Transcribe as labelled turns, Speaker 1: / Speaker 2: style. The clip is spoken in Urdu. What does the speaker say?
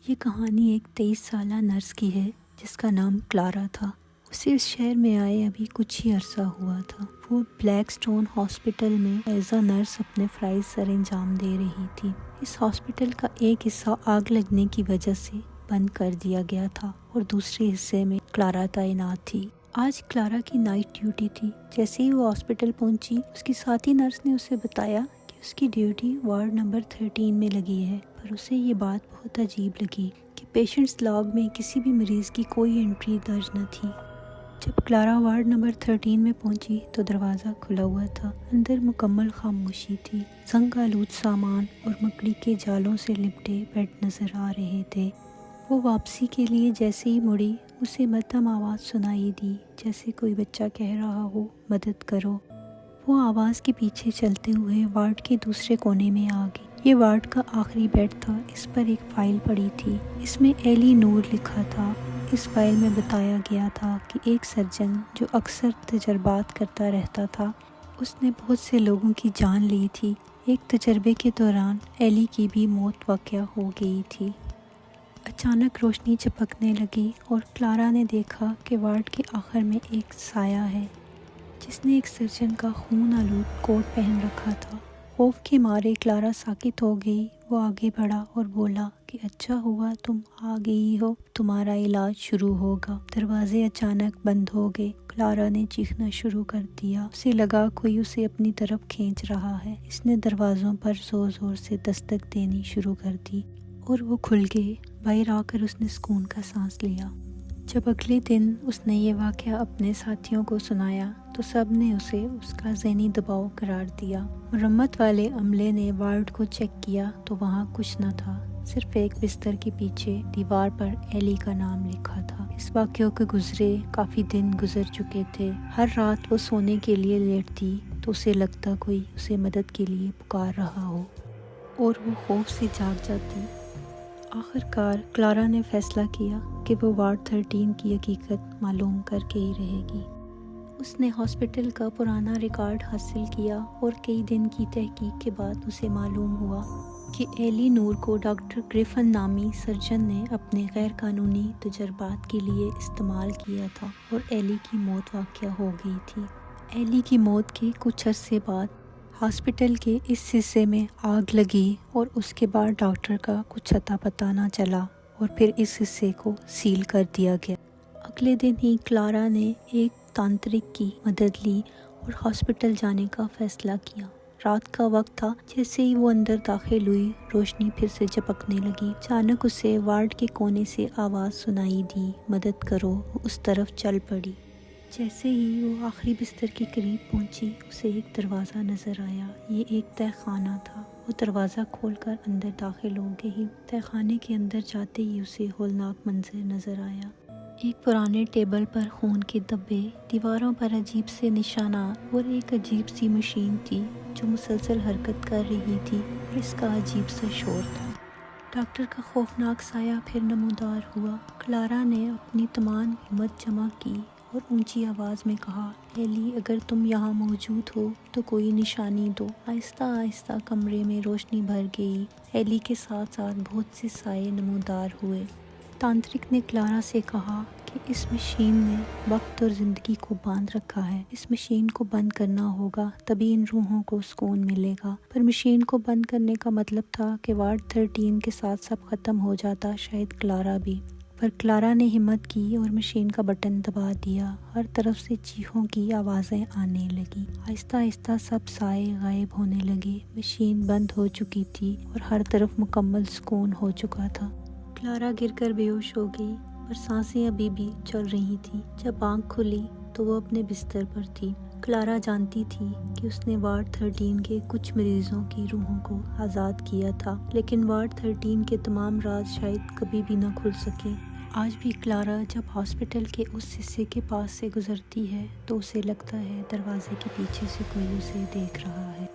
Speaker 1: یہ کہانی ایک 23 سالہ نرس کی ہے جس کا نام کلارا تھا۔ اسے اس شہر میں آئے ابھی کچھ ہی عرصہ ہوا تھا۔ وہ بلیک سٹون ہاسپٹل میں ایز اے نرس اپنے فرائض سر انجام دے رہی تھی۔ اس ہاسپٹل کا ایک حصہ آگ لگنے کی وجہ سے بند کر دیا گیا تھا اور دوسرے حصے میں کلارا تعینات تھی۔ آج کلارا کی نائٹ ڈیوٹی تھی۔ جیسے ہی وہ ہاسپٹل پہنچی، اس کی ساتھی نرس نے اسے بتایا کہ اس کی ڈیوٹی وارڈ نمبر 13 میں لگی ہے، پر اسے یہ بات بہت عجیب لگی کہ پیشنٹس لاگ میں کسی بھی مریض کی کوئی انٹری درج نہ تھی۔ جب کلارا وارڈ نمبر 13 میں پہنچی تو دروازہ کھلا ہوا تھا۔ اندر مکمل خاموشی تھی۔ زنگ آلود سامان اور مکڑی کے جالوں سے لپٹے بیڈ نظر آ رہے تھے۔ وہ واپسی کے لیے جیسے ہی مڑی، اسے مدھم آواز سنائی دی، جیسے کوئی بچہ کہہ رہا ہو، مدد کرو۔ وہ آواز کے پیچھے چلتے ہوئے وارڈ کے دوسرے کونے میں آ گئی۔ یہ وارڈ کا آخری بیڈ تھا۔ اس پر ایک فائل پڑی تھی، اس میں ایلی نور لکھا تھا۔ اس فائل میں بتایا گیا تھا کہ ایک سرجن جو اکثر تجربات کرتا رہتا تھا، اس نے بہت سے لوگوں کی جان لی تھی۔ ایک تجربے کے دوران ایلی کی بھی موت واقع ہو گئی تھی۔ اچانک روشنی چپکنے لگی اور کلارا نے دیکھا کہ وارڈ کے آخر میں ایک سایہ ہے جس نے ایک سرجن کا خون آلود کوٹ پہن رکھا تھا۔ خوف کے مارے کلارا ساکت ہو گئی۔ وہ آگے بڑھا اور بولا کہ اچھا ہوا تم آ گئی ہو، تمہارا علاج شروع ہوگا۔ دروازے اچانک بند ہو گئے۔ کلارا نے چیخنا شروع کر دیا۔ اسے لگا کوئی اسے اپنی طرف کھینچ رہا ہے۔ اس نے دروازوں پر زور زور سے دستک دینی شروع کر دی اور وہ کھل گئے۔ باہر آ کر اس نے سکون کا سانس لیا۔ جب اگلے دن اس نے یہ واقعہ اپنے ساتھیوں کو سنایا تو سب نے اسے اس کا ذہنی دباؤ قرار دیا۔ مرمت والے عملے نے وارڈ کو چیک کیا تو وہاں کچھ نہ تھا، صرف ایک بستر کے پیچھے دیوار پر ایلی کا نام لکھا تھا۔ اس واقعے کے گزرے کافی دن گزر چکے تھے۔ ہر رات وہ سونے کے لیے لیٹتی تو اسے لگتا کوئی اسے مدد کے لیے پکار رہا ہو اور وہ خوف سے جاگ جاتی۔ آخر کار کلارا نے فیصلہ کیا کہ وہ وارڈ 13 کی حقیقت معلوم کر کے ہی رہے گی۔ اس نے ہاسپٹل کا پرانا ریکارڈ حاصل کیا اور کئی دن کی تحقیق کے بعد اسے معلوم ہوا کہ ایلی نور کو ڈاکٹر گریفن نامی سرجن نے اپنے غیر قانونی تجربات کے لیے استعمال کیا تھا اور ایلی کی موت واقع ہو گئی تھی۔ ایلی کی موت کے کچھ عرصے بعد ہاسپٹل کے اس حصے میں آگ لگی اور اس کے بعد ڈاکٹر کا کچھ اتا پتہ نہ چلا اور پھر اس حصے کو سیل کر دیا گیا۔ اگلے دن ہی کلارا نے ایک تانترک کی مدد لی اور ہاسپٹل جانے کا فیصلہ کیا۔ رات کا وقت تھا۔ جیسے ہی وہ اندر داخل ہوئی، روشنی پھر سے چپکنے لگی۔ اچانک اسے وارڈ کے کونے سے آواز سنائی دی، مدد کرو۔ وہ اس طرف چل پڑی۔ جیسے ہی وہ آخری بستر کے قریب پہنچی، اسے ایک دروازہ نظر آیا۔ یہ ایک تہہ خانہ تھا۔ وہ دروازہ کھول کر اندر داخل ہو گئی۔ تہہ خانے کے اندر جاتے ہی اسے ہولناک منظر نظر آیا۔ ایک پرانے ٹیبل پر خون کے دھبے، دیواروں پر عجیب سے نشانات اور ایک عجیب سی مشین تھی جو مسلسل حرکت کر رہی تھی اور اس کا عجیب سا شور تھا۔ ڈاکٹر کا خوفناک سایہ پھر نمودار ہوا۔ کلارا نے اپنی تمام ہمت جمع کی اور اونچی آواز میں کہا، ایلی اگر تم یہاں موجود ہو تو کوئی نشانی دو۔ آہستہ آہستہ کمرے میں روشنی بھر گئی۔ ایلی کے ساتھ ساتھ بہت سے سائے نمودار ہوئے۔ تانترک نے کلارا سے کہا کہ اس مشین نے وقت اور زندگی کو باندھ رکھا ہے۔ اس مشین کو بند کرنا ہوگا، تبھی ان روحوں کو سکون ملے گا۔ پر مشین کو بند کرنے کا مطلب تھا کہ وارڈ 13 کے ساتھ سب ختم ہو جاتا، شاید کلارا بھی۔ پر کلارا نے ہمت کی اور مشین کا بٹن دبا دیا۔ ہر طرف سے چیخوں کی آوازیں آنے لگیں۔ آہستہ آہستہ سب سائے غائب ہونے لگے۔ مشین بند ہو چکی تھی اور ہر طرف مکمل سکون ہو چکا تھا۔ کلارا گر کر بے ہوش ہو گئی، پر سانسیں ابھی بھی چل رہی تھیں۔ جب آنکھ کھلی تو وہ اپنے بستر پر تھی۔ کلارا جانتی تھی کہ اس نے وارڈ 13 کے کچھ مریضوں کی روحوں کو آزاد کیا تھا، لیکن وارڈ 13 کے تمام راز شاید کبھی بھی نہ کھل سکے۔ آج بھی کلارا جب ہاسپٹل کے اس حصے کے پاس سے گزرتی ہے تو اسے لگتا ہے دروازے کے پیچھے سے کوئی اسے دیکھ رہا ہے۔